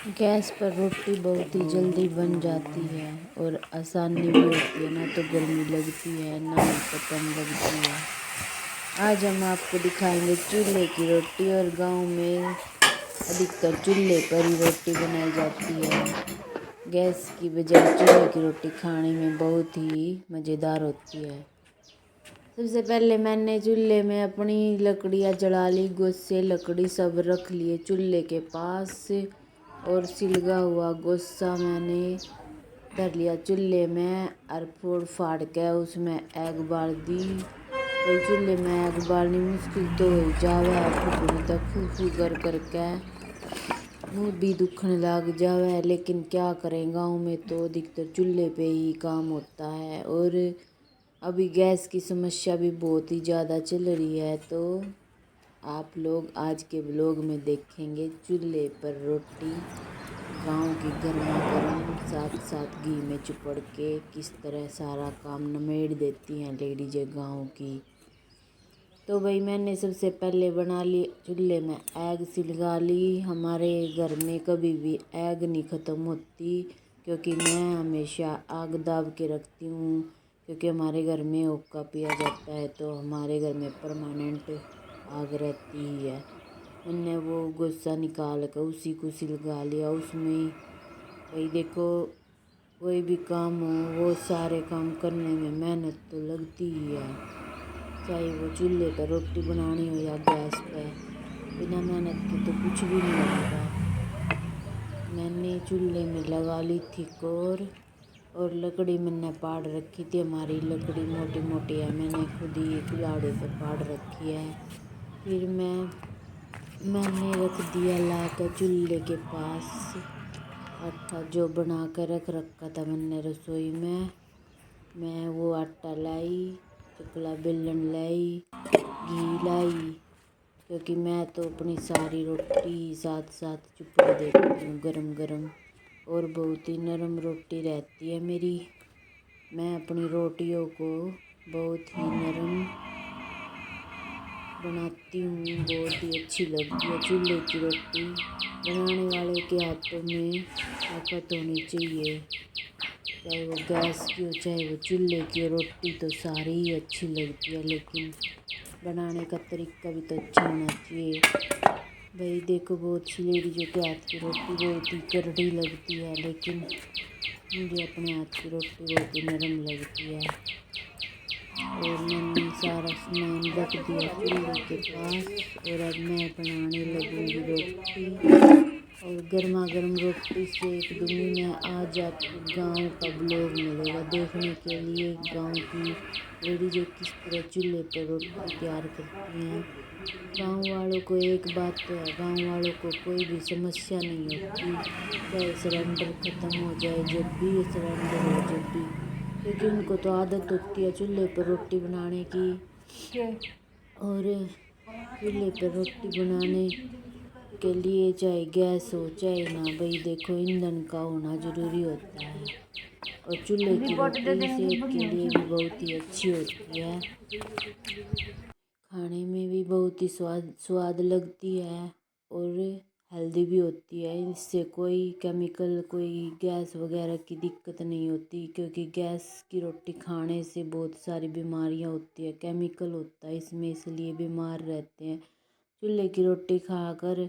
Gas पर रोटी बहुत ही जल्दी बन जाती है और आसानी भी होती है, ना तो गर्मी लगती है ना ही पतंग लगती है। आज हम आपको दिखाएंगे चूल्हे की रोटी। और गांव में अधिकतर चूल्हे पर ही रोटी बनाई जाती है। गैस की बजाय चूल्हे की रोटी खाने में बहुत ही मज़ेदार होती है। सबसे पहले मैंने चूल्हे में अपनी लकड़ियाँ जला ली। गोस्से लकड़ी सब रख लिए चूल्हे के पास और सिलगा हुआ गोस्सा मैंने धर लिया चूल्हे में और फोड़ फाड़ के उसमें आग बाल दी। भाई चूल्हे में आग बालनी मुश्किल तो हो जावे, फूकनी तो फू फू कर करके मुँह भी दुखने लग जावे, लेकिन क्या करें, गाँव में तो अधिकतर चूल्हे पे ही काम होता है। और अभी गैस की समस्या भी बहुत ही ज़्यादा चल रही है। तो आप लोग आज के व्लॉग में देखेंगे चूल्हे पर रोटी गांव की गर्मा गर्म साथ साथ घी में चुपड़ के किस तरह सारा काम निमेड़ देती हैं लेडीज़ गांव की। तो भाई मैंने सबसे पहले बना ली चूल्हे में आग सिलगा ली। हमारे घर में कभी भी आग नहीं ख़त्म होती, क्योंकि मैं हमेशा आग दाब के रखती हूँ। क्योंकि हमारे घर में हुक्का पिया जाता है तो हमारे घर में परमानेंट आग रहती ही है। मैंने वो गुस्सा निकाल कर उसी को सिलगा लिया। उसमें भाई देखो, कोई भी काम हो वो सारे काम करने में मेहनत तो लगती ही है, चाहे वो चूल्हे पर रोटी बनानी हो या गैस पे। बिना मेहनत के तो कुछ भी नहीं होता। मैंने चूल्हे में लगा ली थी कोर और लकड़ी मैंने पाड़ रखी थी। हमारी लकड़ी मोटी मोटी है, मैंने खुद ही कुल्हाड़े पे पाड़ रखी है। फिर मैंने रख दिया ला कर चूल्हे के पास आटा जो बना कर रख रखा था मैंने रसोई में। मैं वो आटा लाई, चकला बेलन लाई, घी लाई, क्योंकि मैं तो अपनी सारी रोटी साथ साथ चुपड़ देती हूँ गरम गरम। और बहुत ही नरम रोटी रहती है मेरी। मैं अपनी रोटियों को बहुत ही नरम बनाती हूँ, बहुत ही अच्छी लगती है। चूल्हे की रोटी बनाने वाले के हाथों में ताकत होनी चाहिए, चाहे वो गैस की हो चाहे वो चूल्हे की हो। रोटी तो सारी ही अच्छी लगती है, लेकिन बनाने का तरीका भी तो अच्छा होना चाहिए। भाई देखो, बहुत सी लेडीज़ों के हाथ की रोटी बहुत ही करड़ी लगती है, लेकिन मुझे अपने हाथ की रोटी बहुत ही नरम लगती है। और मैंने सारा सामान रख दिया चूल्हे के पास और अब मैं बनाने लगूंगी रोटी। और गर्मा गर्म रोटी सेक दूंगी मैं। आज आपको गांव का ब्लॉग मिलेगा देखने के लिए, गांव की लेडीज़ें किस तरह चूल्हे पर रोटी तैयार करती हैं। गांव वालों को एक बात तो है, गांव वालों को कोई भी समस्या नहीं होती, चाहे सिलेंडर ख़त्म हो जाए, जब भी सिलेंडर हो जब भी, क्योंकि उनको तो आदत होती है चूल्हे पर रोटी बनाने की। और चूल्हे पर रोटी बनाने के लिए चाहे गैस हो चाहे ना, भाई देखो ईंधन का होना ज़रूरी होता है। और चूल्हे की रोटी सेहत के लिए भी बहुत ही अच्छी होती है, खाने में भी बहुत ही स्वाद लगती है और हेल्दी भी होती है। इससे कोई केमिकल कोई गैस वगैरह की दिक्कत नहीं होती, क्योंकि गैस की रोटी खाने से बहुत सारी बीमारियां होती है, केमिकल होता है इसमें, इसलिए बीमार रहते हैं। चूल्हे की रोटी खाकर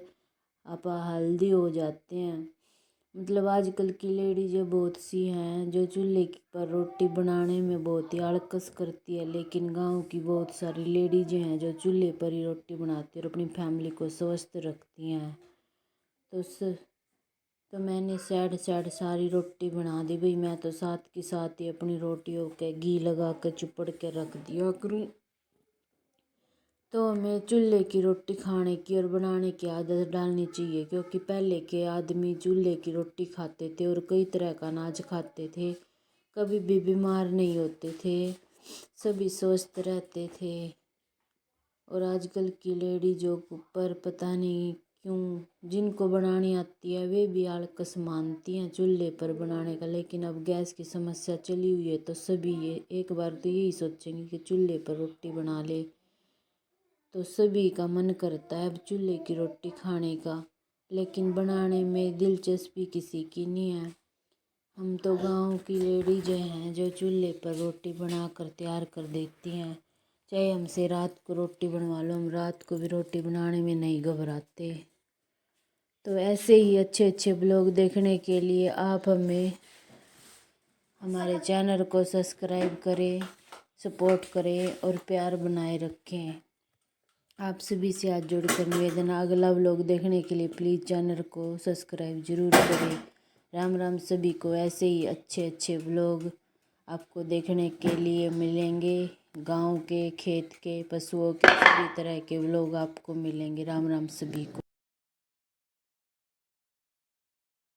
आप हेल्दी हो जाते हैं। मतलब आजकल की लेडीज़ें बहुत सी हैं जो चूल्हे पर रोटी बनाने में बहुत ही आलकस करती है, लेकिन गांव की बहुत सारी लेडीज़ें हैं जो चूल्हे पर ही रोटी बनाती है और अपनी फैमिली को स्वस्थ रखती हैं। तो मैंने साइड साइड सारी रोटी बना दी भाई। मैं तो साथ के साथ ही अपनी रोटियों के घी लगा कर चुपड़ के रख दिया करूँ। तो हमें चूल्हे की रोटी खाने की और बनाने की आदत डालनी चाहिए, क्योंकि पहले के आदमी चूल्हे की रोटी खाते थे और कई तरह का अनाज खाते थे, कभी भी बीमार नहीं होते थे, सभी स्वस्थ रहते थे। और आजकल की लेडीज़ों पर पता नहीं क्यों जिनको बनानी आती है वे भी आलकस मानती हैं चूल्हे पर बनाने का। लेकिन अब गैस की समस्या चली हुई है तो सभी ये एक बार तो यही सोचेंगे कि चूल्हे पर रोटी बना ले, तो सभी का मन करता है अब चूल्हे की रोटी खाने का। लेकिन बनाने में दिलचस्पी किसी की नहीं है। हम तो गांव की लेडीज हैं जो चूल्हे पर रोटी बनाकर तैयार कर देती हैं। चाहे हमसे रात को रोटी बनवा लो, हम रात को भी रोटी बनाने में नहीं घबराते। तो ऐसे ही अच्छे अच्छे ब्लॉग देखने के लिए आप हमारे चैनल को सब्सक्राइब करें, सपोर्ट करें और प्यार बनाए रखें। आप सभी से हाथ जोड़कर निवेदन, अगला व्लॉग देखने के लिए प्लीज़ चैनल को सब्सक्राइब जरूर करें। राम राम सभी को। ऐसे ही अच्छे अच्छे व्लॉग आपको देखने के लिए मिलेंगे। गांव के, खेत के, पशुओं के, सभी तरह के व्लॉग आपको मिलेंगे। राम राम सभी को।